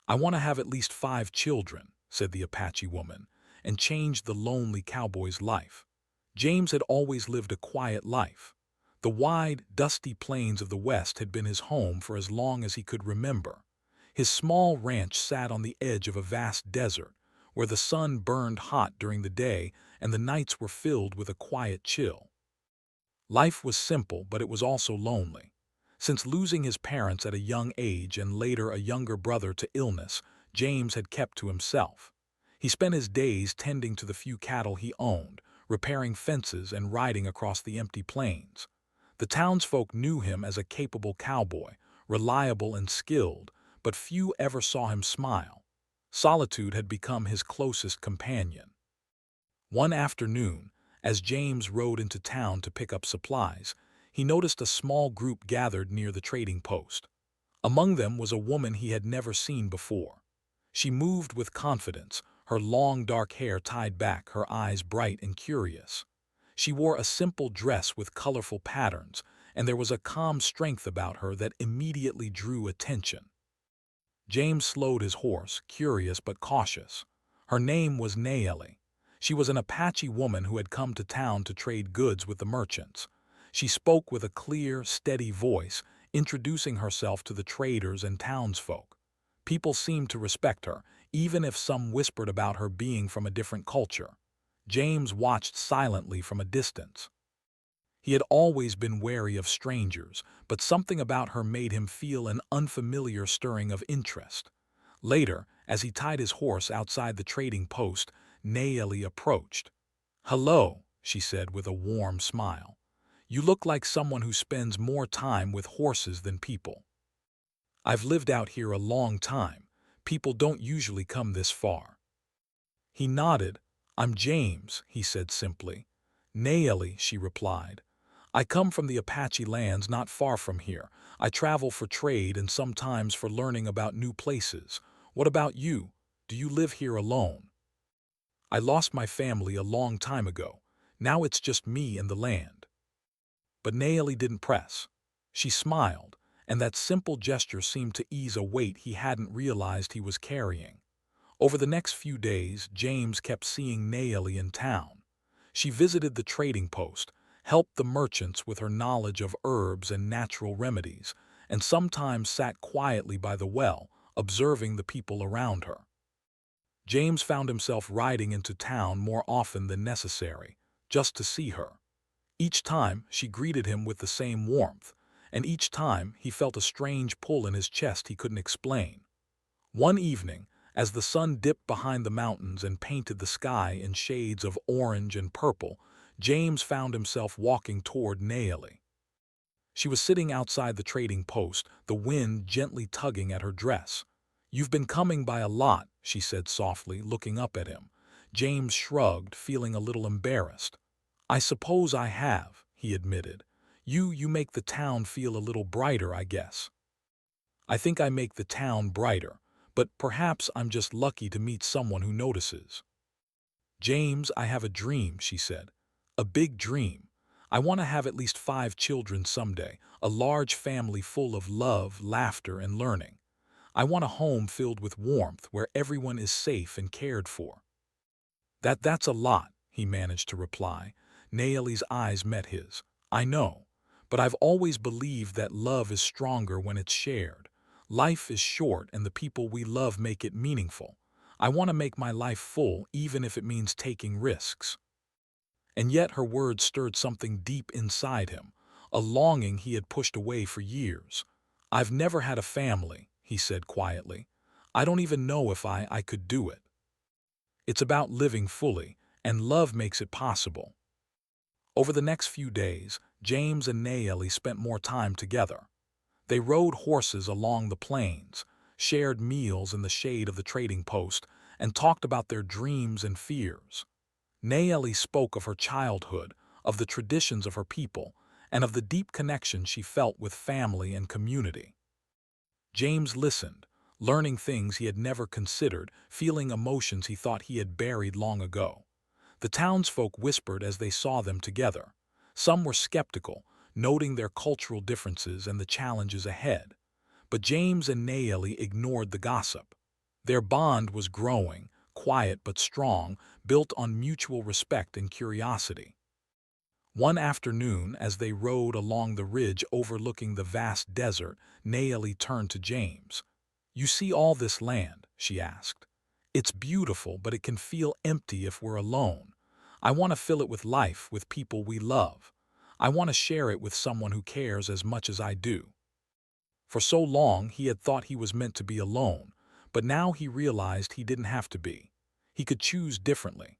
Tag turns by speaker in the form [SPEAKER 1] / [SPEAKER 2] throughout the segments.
[SPEAKER 1] "I want to have at least 5 children," said the Apache woman, and changed the lonely cowboy's life. James had always lived a quiet life. The wide, dusty plains of the West had been his home for as long as he could remember. His small ranch sat on the edge of a vast desert, where the sun burned hot during the day and the nights were filled with a quiet chill. Life was simple, but it was also lonely. Since losing his parents at a young age and later a younger brother to illness, James had kept to himself. He spent his days tending to the few cattle he owned, repairing fences and riding across the empty plains. The townsfolk knew him as a capable cowboy, reliable and skilled, but few ever saw him smile. Solitude had become his closest companion. One afternoon, as James rode into town to pick up supplies, he noticed a small group gathered near the trading post. Among them was a woman he had never seen before. She moved with confidence, her long dark hair tied back, her eyes bright and curious. She wore a simple dress with colorful patterns, and there was a calm strength about her that immediately drew attention. James slowed his horse, curious but cautious. Her name was Nayeli. She was an Apache woman who had come to town to trade goods with the merchants. She spoke with a clear, steady voice, introducing herself to the traders and townsfolk. People seemed to respect her, even if some whispered about her being from a different culture. James watched silently from a distance. He had always been wary of strangers, but something about her made him feel an unfamiliar stirring of interest. Later, as he tied his horse outside the trading post, Nayeli approached. "Hello," she said with a warm smile. "You look like someone who spends more time with horses than people." "I've lived out here a long time. People don't usually come this far." He nodded. "I'm James," he said simply. "Nayeli," she replied. "I come from the Apache lands not far from here. I travel for trade and sometimes for learning about new places. What about you? Do you live here alone?" "I lost my family a long time ago. Now it's just me and the land." But Nayeli didn't press. She smiled, and that simple gesture seemed to ease a weight he hadn't realized he was carrying. Over the next few days, James kept seeing Nayeli in town. She visited the trading post, helped the merchants with her knowledge of herbs and natural remedies, and sometimes sat quietly by the well, observing the people around her. James found himself riding into town more often than necessary, just to see her. Each time she greeted him with the same warmth, and each time he felt a strange pull in his chest he couldn't explain. One evening, as the sun dipped behind the mountains and painted the sky in shades of orange and purple, James found himself walking toward Nayeli. She was sitting outside the trading post, the wind gently tugging at her dress. "You've been coming by a lot," she said softly, looking up at him. James shrugged, feeling a little embarrassed. "I suppose I have," he admitted. You make the town feel a little brighter, I guess." "I think I make the town brighter, but perhaps I'm just lucky to meet someone who notices." "James, I have a dream," she said. "A big dream. I want to have at least 5 children someday, a large family full of love, laughter, and learning. I want a home filled with warmth where everyone is safe and cared for." That's a lot," he managed to reply. Nayeli's eyes met his. "I know, but I've always believed that love is stronger when it's shared. Life is short and the people we love make it meaningful. I want to make my life full even if it means taking risks." And yet her words stirred something deep inside him, a longing he had pushed away for years. "I've never had a family," he said quietly. "I don't even know if I could do it. It's about living fully, and love makes it possible." Over the next few days, James and Nayeli spent more time together. They rode horses along the plains, shared meals in the shade of the trading post, and talked about their dreams and fears. Nayeli spoke of her childhood, of the traditions of her people, and of the deep connection she felt with family and community. James listened, learning things he had never considered, feeling emotions he thought he had buried long ago. The townsfolk whispered as they saw them together. Some were skeptical, noting their cultural differences and the challenges ahead. But James and Nayeli ignored the gossip. Their bond was growing, quiet but strong, built on mutual respect and curiosity. One afternoon, as they rode along the ridge overlooking the vast desert, Naomi turned to James. "You see all this land?" she asked. "It's beautiful, but it can feel empty if we're alone. I want to fill it with life, with people we love. I want to share it with someone who cares as much as I do." For so long, he had thought he was meant to be alone, but now he realized he didn't have to be. He could choose differently.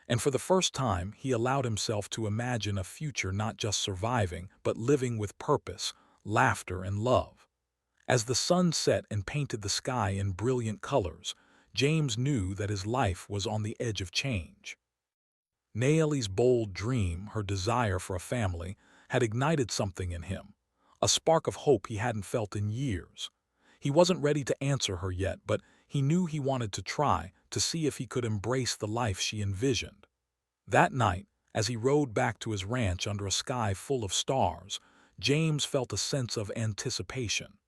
[SPEAKER 1] And for the first time, he allowed himself to imagine a future not just surviving, but living with purpose, laughter, and love. As the sun set and painted the sky in brilliant colors, James knew that his life was on the edge of change. Naomi's bold dream, her desire for a family, had ignited something in him, a spark of hope he hadn't felt in years. He wasn't ready to answer her yet, but he knew he wanted to try, to see if he could embrace the life she envisioned. That night, as he rode back to his ranch under a sky full of stars, James felt a sense of anticipation.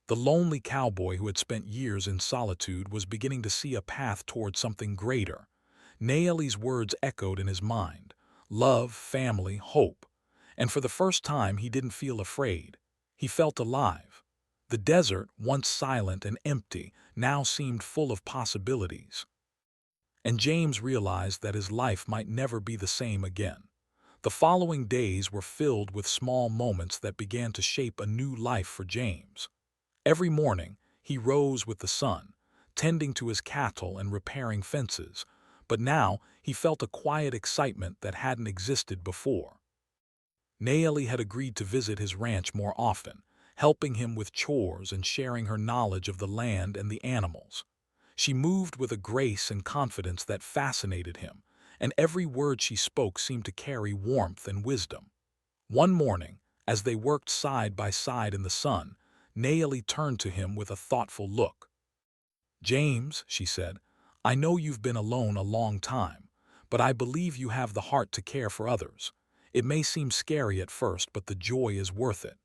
[SPEAKER 1] The lonely cowboy who had spent years in solitude was beginning to see a path toward something greater. Naomi's words echoed in his mind: love, family, hope. And for the first time, he didn't feel afraid. He felt alive. The desert, once silent and empty, now seemed full of possibilities. And James realized that his life might never be the same again. The following days were filled with small moments that began to shape a new life for James. Every morning, he rose with the sun, tending to his cattle and repairing fences, but now he felt a quiet excitement that hadn't existed before. Naomi had agreed to visit his ranch more often, helping him with chores and sharing her knowledge of the land and the animals. She moved with a grace and confidence that fascinated him, and every word she spoke seemed to carry warmth and wisdom. One morning, as they worked side by side in the sun, Naomi turned to him with a thoughtful look. "James," she said, "I know you've been alone a long time, but I believe you have the heart to care for others. It may seem scary at first, but the joy is worth it.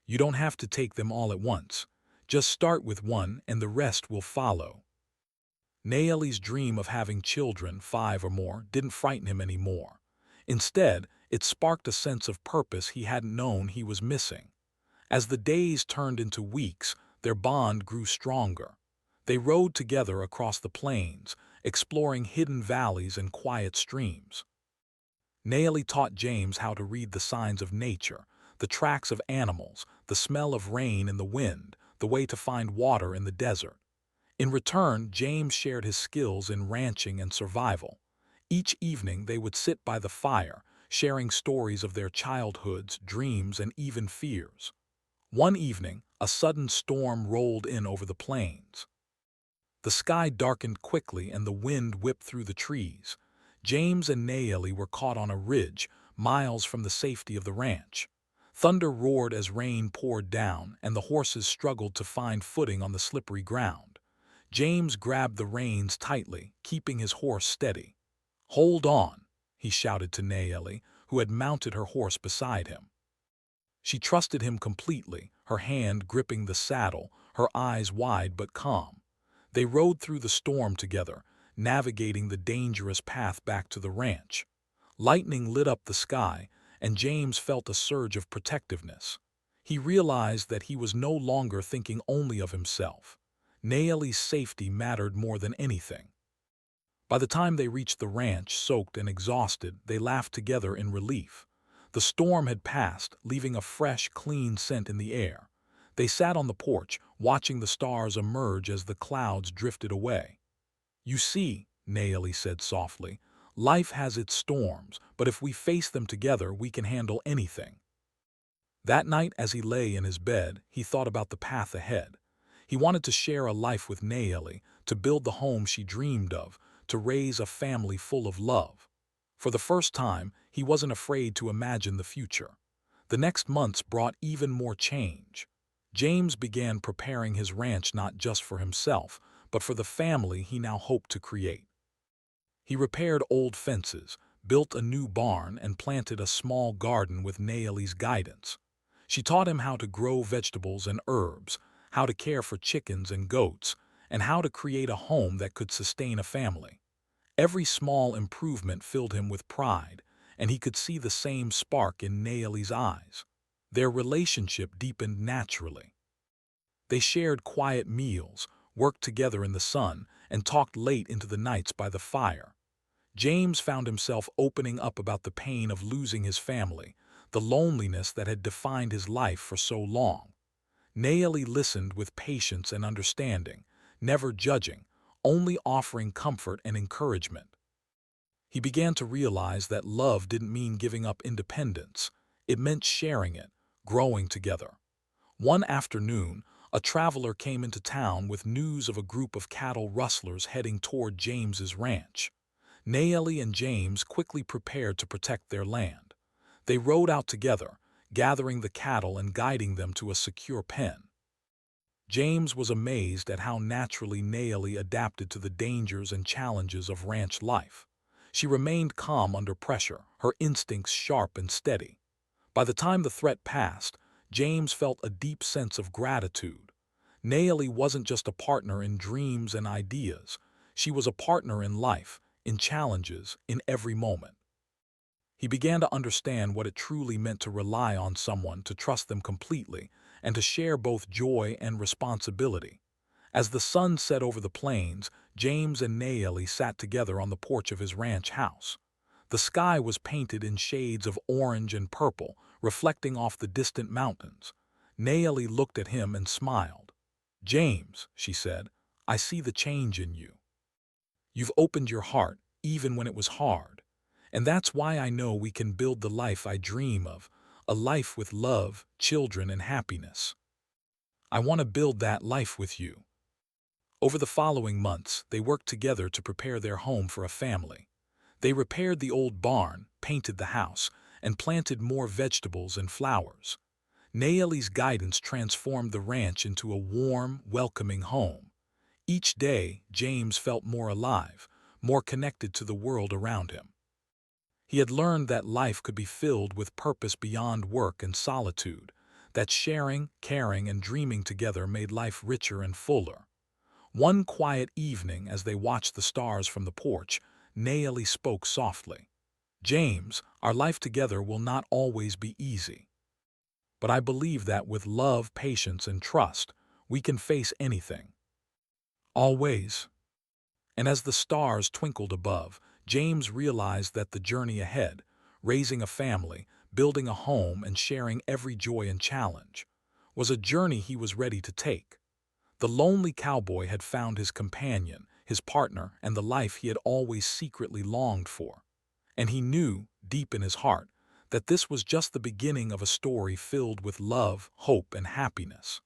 [SPEAKER 1] You don't have to take them all at once. Just start with one and the rest will follow." Naomi's dream of having children, 5 or more, didn't frighten him anymore. Instead, it sparked a sense of purpose he hadn't known he was missing. As the days turned into weeks, their bond grew stronger. They rode together across the plains, exploring hidden valleys and quiet streams. Naomi taught James how to read the signs of nature, the tracks of animals, the smell of rain in the wind, the way to find water in the desert. In return, James shared his skills in ranching and survival. Each evening they would sit by the fire, sharing stories of their childhoods, dreams, and even fears. One evening, a sudden storm rolled in over the plains. The sky darkened quickly and the wind whipped through the trees. James and Naomi were caught on a ridge, miles from the safety of the ranch. Thunder roared as rain poured down, and the horses struggled to find footing on the slippery ground. James grabbed the reins tightly, keeping his horse steady. "Hold on," he shouted to Naomi, who had mounted her horse beside him. She trusted him completely, her hand gripping the saddle, her eyes wide but calm. They rode through the storm together, navigating the dangerous path back to the ranch. Lightning lit up the sky, and James felt a surge of protectiveness. He realized that he was no longer thinking only of himself. Naomi's safety mattered more than anything. By the time they reached the ranch, soaked and exhausted, they laughed together in relief. The storm had passed, leaving a fresh, clean scent in the air. They sat on the porch, watching the stars emerge as the clouds drifted away. "You see," Naomi said softly, "life has its storms, but if we face them together, we can handle anything." That night, as he lay in his bed, he thought about the path ahead. He wanted to share a life with Naomi, to build the home she dreamed of, to raise a family full of love. For the first time, he wasn't afraid to imagine the future. The next months brought even more change. James began preparing his ranch not just for himself, but for the family he now hoped to create. He repaired old fences, built a new barn, and planted a small garden with Naomi's guidance. She taught him how to grow vegetables and herbs, how to care for chickens and goats, and how to create a home that could sustain a family. Every small improvement filled him with pride, and he could see the same spark in Naomi's eyes. Their relationship deepened naturally. They shared quiet meals, worked together in the sun, and talked late into the nights by the fire. James found himself opening up about the pain of losing his family, the loneliness that had defined his life for so long. Naomi listened with patience and understanding, never judging, only offering comfort and encouragement. He began to realize that love didn't mean giving up independence. It meant sharing it, growing together. One afternoon, a traveler came into town with news of a group of cattle rustlers heading toward James's ranch. Naomi and James quickly prepared to protect their land. They rode out together, gathering the cattle and guiding them to a secure pen. James was amazed at how naturally Naomi adapted to the dangers and challenges of ranch life. She remained calm under pressure, her instincts sharp and steady. By the time the threat passed, James felt a deep sense of gratitude. Naomi wasn't just a partner in dreams and ideas. She was a partner in life, in challenges, in every moment. He began to understand what it truly meant to rely on someone, to trust them completely, and to share both joy and responsibility. As the sun set over the plains, James and Naomi sat together on the porch of his ranch house. The sky was painted in shades of orange and purple, reflecting off the distant mountains. Naomi looked at him and smiled. "James," she said, "I see the change in you. You've opened your heart, even when it was hard. And that's why I know we can build the life I dream of, a life with love, children, and happiness. I want to build that life with you." Over the following months, they worked together to prepare their home for a family. They repaired the old barn, painted the house, and planted more vegetables and flowers. Naomi's guidance transformed the ranch into a warm, welcoming home. Each day, James felt more alive, more connected to the world around him. He had learned that life could be filled with purpose beyond work and solitude, that sharing, caring, and dreaming together made life richer and fuller. One quiet evening, as they watched the stars from the porch, Naomi spoke softly. "James, our life together will not always be easy. But I believe that with love, patience, and trust, we can face anything. Always." And as the stars twinkled above, James realized that the journey ahead, raising a family, building a home, and sharing every joy and challenge, was a journey he was ready to take. The lonely cowboy had found his companion, his partner, and the life he had always secretly longed for. And he knew, deep in his heart, that this was just the beginning of a story filled with love, hope, and happiness.